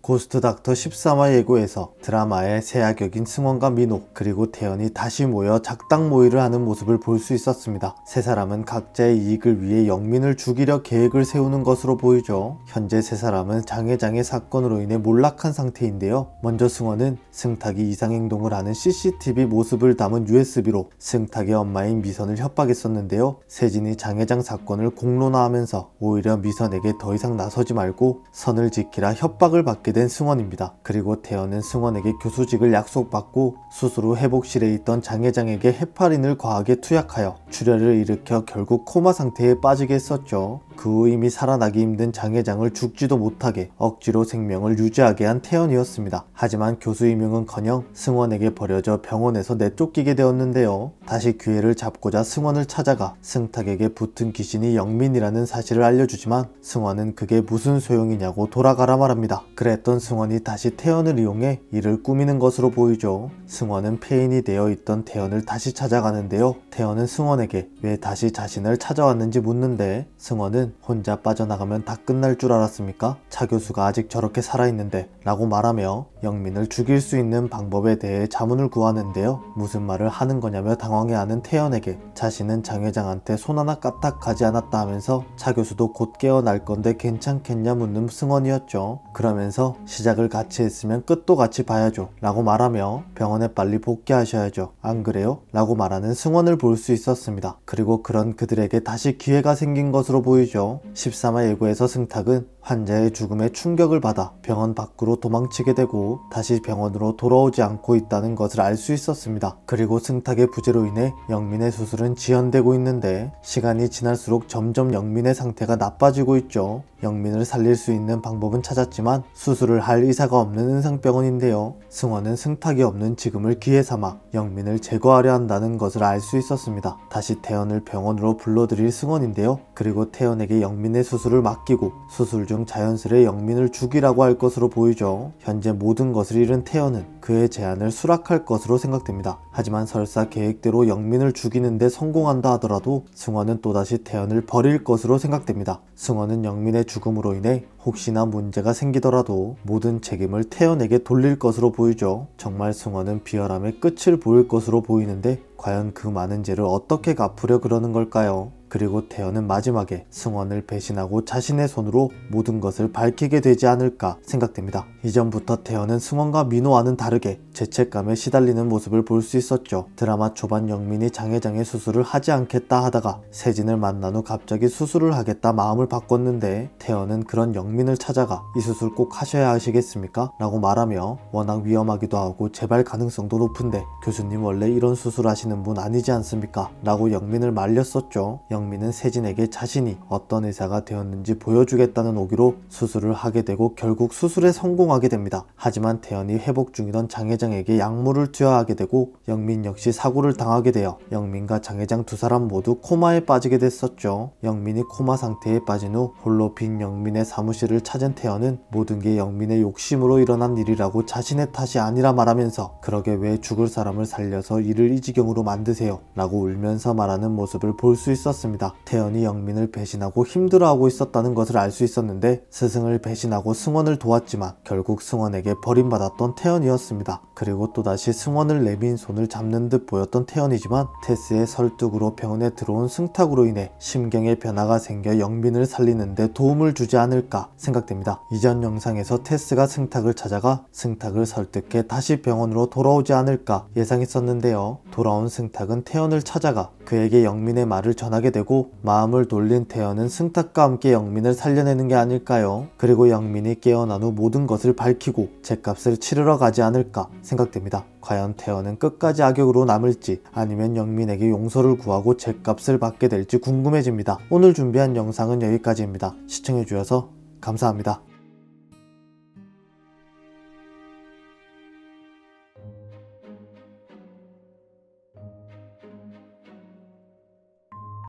고스트닥터 13화 예고에서 드라마의 새 악역인 승원과 민호 그리고 태연이 다시 모여 작당 모의를 하는 모습을 볼 수 있었습니다. 세 사람은 각자의 이익을 위해 영민을 죽이려 계획을 세우는 것으로 보이죠. 현재 세 사람은 장회장의 사건으로 인해 몰락한 상태인데요. 먼저 승원은 승탁이 이상행동을 하는 CCTV 모습을 담은 USB로 승탁의 엄마인 미선을 협박했었는데요. 세진이 장회장 사건을 공론화하면서 오히려 미선에게 더 이상 나서지 말고 선을 지키라 협박을 받게 된 승원입니다. 그리고 태연은 승원에게 교수직을 약속받고 수술 후 회복실에 있던 장회장에게 헤파린을 과하게 투약하여 출혈을 일으켜 결국 코마 상태에 빠지게 했었죠. 그 후 이미 살아나기 힘든 장회장을 죽지도 못하게 억지로 생명을 유지하게 한 태연이었습니다. 하지만 교수 임용은커녕 승원에게 버려져 병원에서 내쫓기게 되었는데요. 다시 기회를 잡고자 승원을 찾아가 승탁에게 붙은 귀신이 영민이라는 사실을 알려주지만 승원은 그게 무슨 소용이냐고 돌아가라 말합니다. 그랬던 승원이 다시 태연을 이용해 이를 꾸미는 것으로 보이죠. 승원은 폐인이 되어 있던 태연을 다시 찾아가는데요. 태연은 승원에게 왜 다시 자신을 찾아왔는지 묻는데 승원은 혼자 빠져나가면 다 끝날 줄 알았습니까? 차 교수가 아직 저렇게 살아있는데 라고 말하며 영민을 죽일 수 있는 방법에 대해 자문을 구하는데요. 무슨 말을 하는 거냐며 당황해하는 태연에게 자신은 장 회장한테 손 하나 까딱하지 않았다 하면서 차 교수도 곧 깨어날 건데 괜찮겠냐 묻는 승원이었죠. 그러면서 시작을 같이 했으면 끝도 같이 봐야죠 라고 말하며 병원에 빨리 복귀하셔야죠 안 그래요? 라고 말하는 승원을 볼 수 있었습니다. 그리고 그런 그들에게 다시 기회가 생긴 것으로 보이죠. 13화 예고에서 승탁은 환자의 죽음에 충격을 받아 병원 밖으로 도망치게 되고 다시 병원으로 돌아오지 않고 있다는 것을 알 수 있었습니다. 그리고 승탁의 부재로 인해 영민의 수술은 지연되고 있는데 시간이 지날수록 점점 영민의 상태가 나빠지고 있죠. 영민을 살릴 수 있는 방법은 찾았지만 수술을 할 의사가 없는 은상병원인데요. 승원은 승탁이 없는 지금을 기회 삼아 영민을 제거하려 한다는 것을 알 수 있었습니다. 다시 태연을 병원으로 불러들일 승원인데요. 그리고 태연에게 영민의 수술을 맡기고 수술 중 자연스레 영민을 죽이라고 할 것으로 보이죠. 현재 모든 것을 잃은 태연은 그의 제안을 수락할 것으로 생각됩니다. 하지만 설사 계획대로 영민을 죽이는데 성공한다 하더라도 승원은 또다시 태연을 버릴 것으로 생각됩니다. 승원은 영민의 죽음으로 인해 혹시나 문제가 생기더라도 모든 책임을 태연에게 돌릴 것으로 보이죠. 정말 승원은 비열함의 끝을 보일 것으로 보이는데 과연 그 많은 죄를 어떻게 갚으려 그러는 걸까요? 그리고 태연은 마지막에 승원을 배신하고 자신의 손으로 모든 것을 밝히게 되지 않을까 생각됩니다. 이전부터 태연은 승원과 민호와는 다르게 죄책감에 시달리는 모습을 볼 수 있었죠. 드라마 초반 영민이 장회장의 수술을 하지 않겠다 하다가 세진을 만난 후 갑자기 수술을 하겠다 마음을 바꿨는데 태연은 그런 영민을 찾아가 이 수술 꼭 하셔야 하시겠습니까? 라고 말하며 워낙 위험하기도 하고 재발 가능성도 높은데 교수님 원래 이런 수술 하시는 분 아니지 않습니까? 라고 영민을 말렸었죠. 영민은 세진에게 자신이 어떤 의사가 되었는지 보여주겠다는 오기로 수술을 하게 되고 결국 수술에 성공하게 됩니다. 하지만 태연이 회복 중이던 장회장에게 약물을 투여하게 되고 영민 역시 사고를 당하게 되어 영민과 장회장 두 사람 모두 코마에 빠지게 됐었죠. 영민이 코마 상태에 빠진 후 홀로 빈 영민의 사무실을 찾은 태연은 모든 게 영민의 욕심으로 일어난 일이라고 자신의 탓이 아니라 말하면서 그러게 왜 죽을 사람을 살려서 이를 이 지경으로 만드세요 라고 울면서 말하는 모습을 볼 수 있었습니다. 태연이 영민을 배신하고 힘들어하고 있었다는 것을 알 수 있었는데 스승을 배신하고 승원을 도왔지만 결국 승원에게 버림받았던 태연이었습니다. 그리고 또다시 승원을 내민 손을 잡는 듯 보였던 태연이지만 테스의 설득으로 병원에 들어온 승탁으로 인해 심경의 변화가 생겨 영민을 살리는데 도움을 주지 않을까 생각됩니다. 이전 영상에서 테스가 승탁을 찾아가 승탁을 설득해 다시 병원으로 돌아오지 않을까 예상했었는데요. 돌아온 승탁은 태연을 찾아가 그에게 영민의 말을 전하게 되고 마음을 돌린 태연은 승탁과 함께 영민을 살려내는 게 아닐까요? 그리고 영민이 깨어난 후 모든 것을 밝히고 죗값을 치르러 가지 않을까 생각됩니다. 과연 태연은 끝까지 악역으로 남을지 아니면 영민에게 용서를 구하고 죗값을 받게 될지 궁금해집니다. 오늘 준비한 영상은 여기까지입니다. 시청해주셔서 감사합니다.